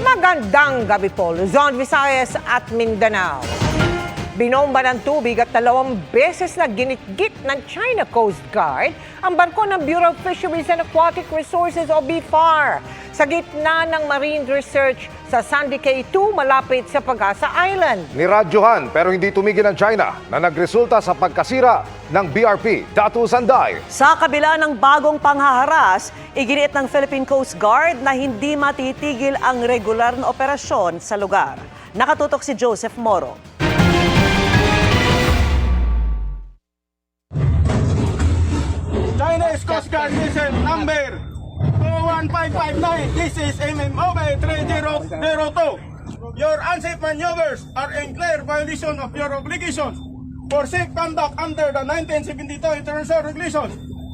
Magandang gabi po, Luzon, Visayas at Mindanao. Binomba ng tubig at 2 beses na ginitgit ng China Coast Guard ang barko ng Bureau of Fisheries and Aquatic Resources o BFAR sa gitna ng marine research sa Sandy Cay 2 malapit sa Pag-asa Island. Niradyohan pero hindi tumigil ang China na nagresulta sa pagkasira ng BRP Datu Sanday. Sa kabila ng bagong panghaharas, iginiit ng Philippine Coast Guard na hindi matitigil ang regular na operasyon sa lugar. Nakatutok si Joseph Moro. Chinese Coast Guard mission number 21559. This is MMOB 3002. Your unsafe maneuvers are in clear violation of your obligations for safe conduct under the 1972 International Regulations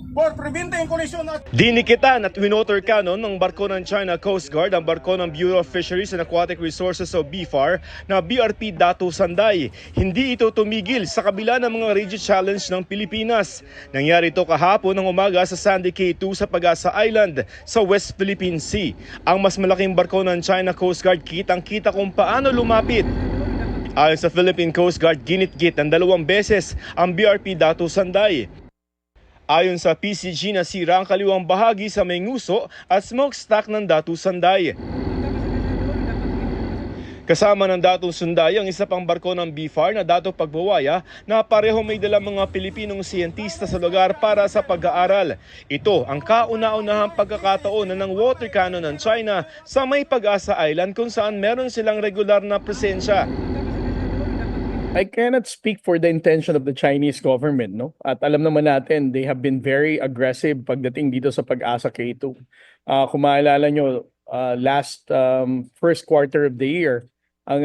for preventing collision at... Dinikitan at winoter cannon ng barko ng China Coast Guard ang barko ng Bureau of Fisheries and Aquatic Resources o BFAR na BRP Datu Sanday. Hindi ito tumigil sa kabila ng mga radio challenge ng Pilipinas. Nangyari ito kahapon ng umaga sa Sandy Cay 2 sa Pag-asa Island sa West Philippine Sea. Ang mas malaking barko ng China Coast Guard kitang-kita kung paano lumapit. Ayon sa Philippine Coast Guard, ginitgit ng 2 beses ang BRP Datu Sanday. Ayon sa PCG, nasira ang kaliwang bahagi sa may nguso at smokestack ng Datu Sanday. Kasama ng Datu Sanday ang isa pang barko ng BFAR na Datu Pagbuwaya na pareho may dalang mga Pilipinong siyentista sa lugar para sa pag-aaral. Ito ang kauna-unahang pagkakataon na ng water cannon ng China sa may Pag-asa Island kung saan meron silang regular na presensya. I cannot speak for the intention of the Chinese government, no? At alam naman natin, they have been very aggressive pagdating dito sa Pag-asa K2. Kung maalala nyo, last first quarter of the year, ang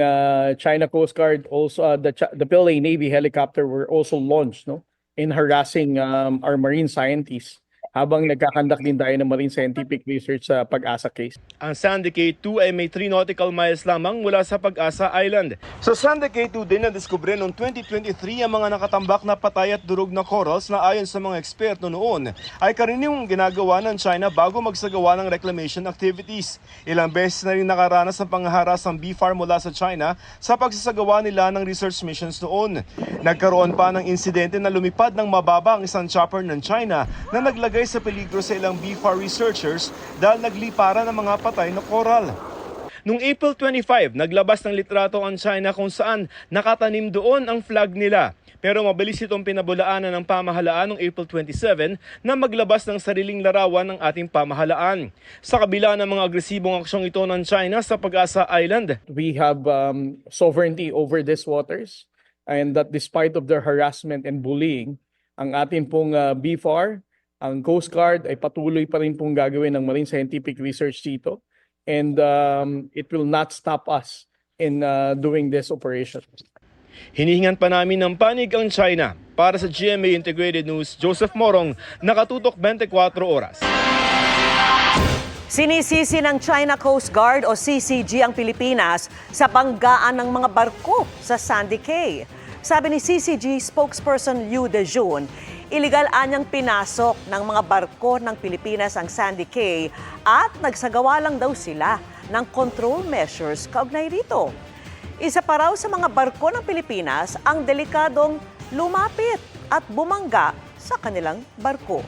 China Coast Guard, also the PLA Navy helicopter were also launched, no? In harassing our marine scientists habang nagkakandak din tayo ng marine scientific research sa Pag-asa case. Ang Sandy Cay 2 ay may 3 nautical miles lamang mula sa Pag-asa Island. Sa Sandy Cay 2 din na-diskubre noong 2023 ang mga nakatambak na patay at durog na corals na ayon sa mga eksperto noon ay karaniwang ginagawa ng China bago magsagawa ng reclamation activities. Ilang beses na rin nakaranas ang panghaharas ng BFAR mula sa China sa pagsasagawa nila ng research missions noon. Nagkaroon pa ng insidente na lumipad ng mababa ang isang chopper ng China na naglagay sa peligro sa ilang BFAR researchers dahil nagliparan ng mga patay na coral. Noong April 25, naglabas ng litrato ang China kung saan nakatanim doon ang flag nila. Pero mabilis itong pinabulaanan ng pamahalaan noong April 27 na maglabas ng sariling larawan ng ating pamahalaan. Sa kabila ng mga agresibong aksyong ito ng China sa Pag-asa Island, We have sovereignty over these waters, and that despite of their harassment and bullying, ang ating pong BFAR, ang Coast Guard ay patuloy pa rin pong gagawin ng marine scientific research dito, and it will not stop us in doing this operation. hinihingan pa namin ng panig ang China. Para sa GMA Integrated News, Joseph Morong, nakatutok 24 oras. Sinisisi ng China Coast Guard o CCG ang Pilipinas sa banggaan ng mga barko sa Sandy Cay. Sabi ni CCG spokesperson Liu Dejun, iligal anyang pinasok ng mga barko ng Pilipinas ang Sandy Cay at nagsagawa lang daw sila ng control measures kaugnay rito. Isa pa raw sa mga barko ng Pilipinas ang delikadong lumapit at bumangga sa kanilang barko.